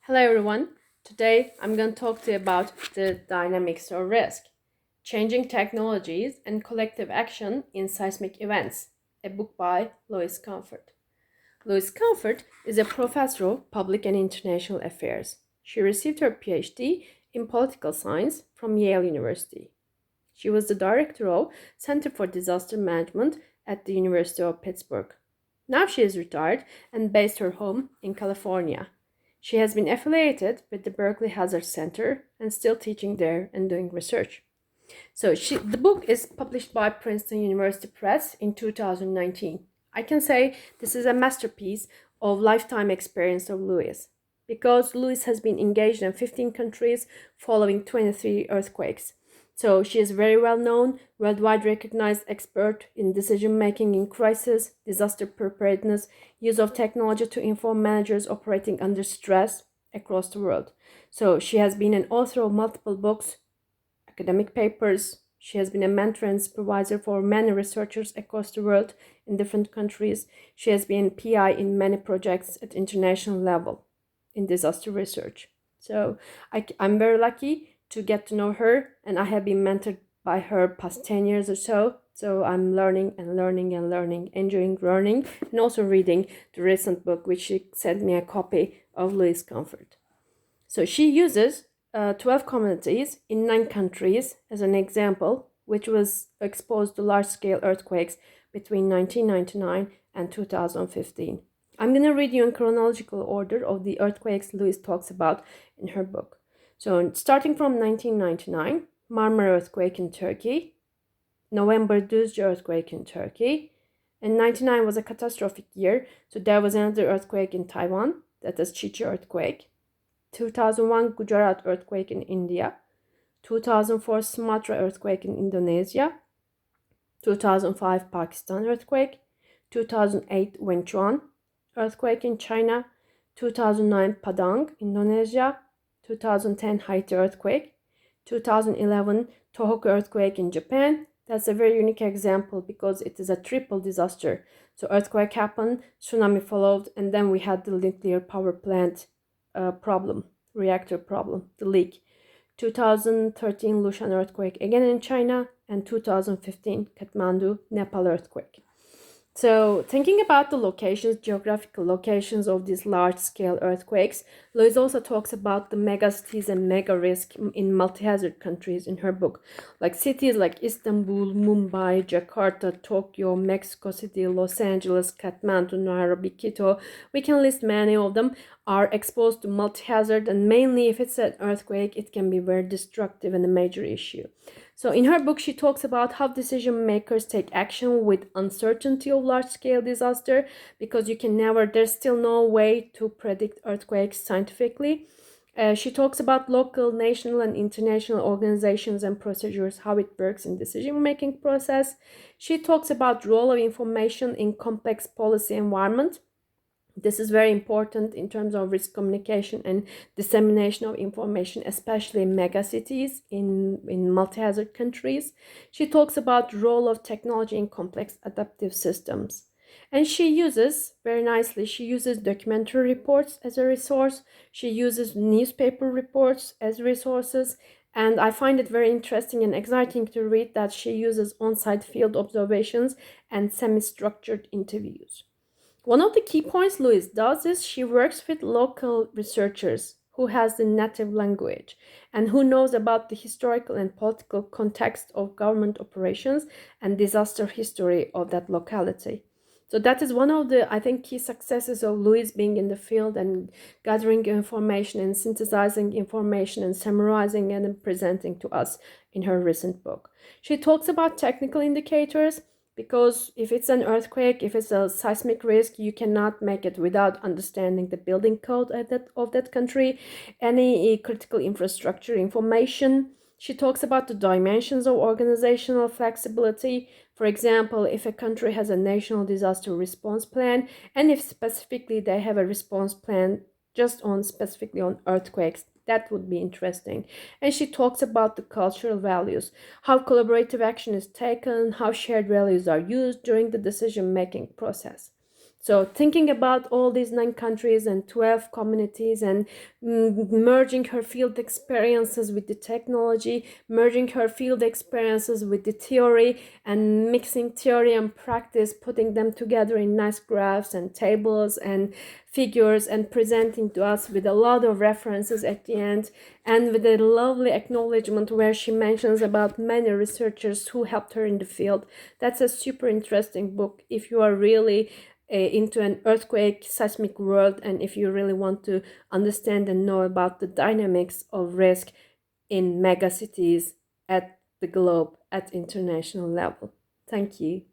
Hello everyone. Today I'm going to talk to you about the dynamics of risk, changing technologies and collective action in seismic events, a book by Louise Comfort. Louise Comfort is a professor of public and international affairs. She received her PhD in political science from Yale University. She was the director of Center for Disaster Management at the University of Pittsburgh. Now she is retired and based her home in California. She has been affiliated with the Berkeley Hazard Center and still teaching there and doing research. The book is published by Princeton University Press in 2019. I can say this is a masterpiece of lifetime experience of Louise because Louise has been engaged in 15 countries following 23 earthquakes. So she is very well known, worldwide recognized expert in decision making in crisis, disaster preparedness, use of technology to inform managers operating under stress across the world. So she has been an author of multiple books, academic papers. She has been a mentor and supervisor for many researchers across the world in different countries. She has been PI in many projects at international level in disaster research. I'm very lucky to get to know her, and I have been mentored by her past 10 years or so. So I'm learning and learning and learning, enjoying learning, and also reading the recent book, which she sent me a copy of Louise Comfort. So she uses 12 communities in 9 countries as an example, which was exposed to large-scale earthquakes between 1999 and 2015. I'm going to read you in chronological order of the earthquakes Louise talks about in her book. So starting from 1999, Marmara earthquake in Turkey, November Düzce earthquake in Turkey, and 99 was a catastrophic year, so there was another earthquake in Taiwan, that is Chichi earthquake, 2001 Gujarat earthquake in India, 2004 Sumatra earthquake in Indonesia, 2005 Pakistan earthquake, 2008 Wenchuan earthquake in China, 2009 Padang, Indonesia, 2010 Haiti earthquake, 2011 Tohoku earthquake in Japan. That's a very unique example because it is a triple disaster. So earthquake happened, tsunami followed, and then we had the nuclear power plant reactor problem, the leak. 2013 Lushan earthquake again in China, and 2015 Kathmandu, Nepal earthquake. So thinking about the locations, geographical locations of these large-scale earthquakes, Louise also talks about the megacities and mega risk in multi-hazard countries in her book. Like cities like Istanbul, Mumbai, Jakarta, Tokyo, Mexico City, Los Angeles, Kathmandu, Nairobi, Quito, we can list many of them, are exposed to multi-hazard, and mainly if it's an earthquake, it can be very destructive and a major issue. So in her book, she talks about how decision makers take action with uncertainty of large-scale disaster because there's still no way to predict earthquakes scientifically. She talks about local, national, and international organizations and procedures, how it works in decision-making process. She talks about role of information in complex policy environment. This is very important in terms of risk communication and dissemination of information, especially in megacities in multi-hazard countries. She talks about the role of technology in complex adaptive systems. And she uses documentary reports as a resource. She uses newspaper reports as resources. And I find it very interesting and exciting to read that she uses on-site field observations and semi-structured interviews. One of the key points Louise does is she works with local researchers who has the native language and who knows about the historical and political context of government operations and disaster history of that locality. So that is one of the, I think, key successes of Louise being in the field and gathering information and synthesizing information and summarizing and presenting to us in her recent book. She talks about technical indicators, because if it's an earthquake, if it's a seismic risk, you cannot make it without understanding the building code of that country, any critical infrastructure information. She talks about the dimensions of organizational flexibility. For example, if a country has a national disaster response plan, and if specifically they have a response plan specifically on earthquakes, that would be interesting. And she talks about the cultural values, how collaborative action is taken, how shared values are used during the decision-making process. So, thinking about all these 9 countries and 12 communities and merging her field experiences with the technology, merging her field experiences with the theory, and mixing theory and practice, putting them together in nice graphs and tables and figures, and presenting to us with a lot of references at the end, and with a lovely acknowledgement where she mentions about many researchers who helped her in the field. That's a super interesting book if you are really into an earthquake seismic world, and if you really want to understand and know about the dynamics of risk in megacities at the globe at international level. Thank you.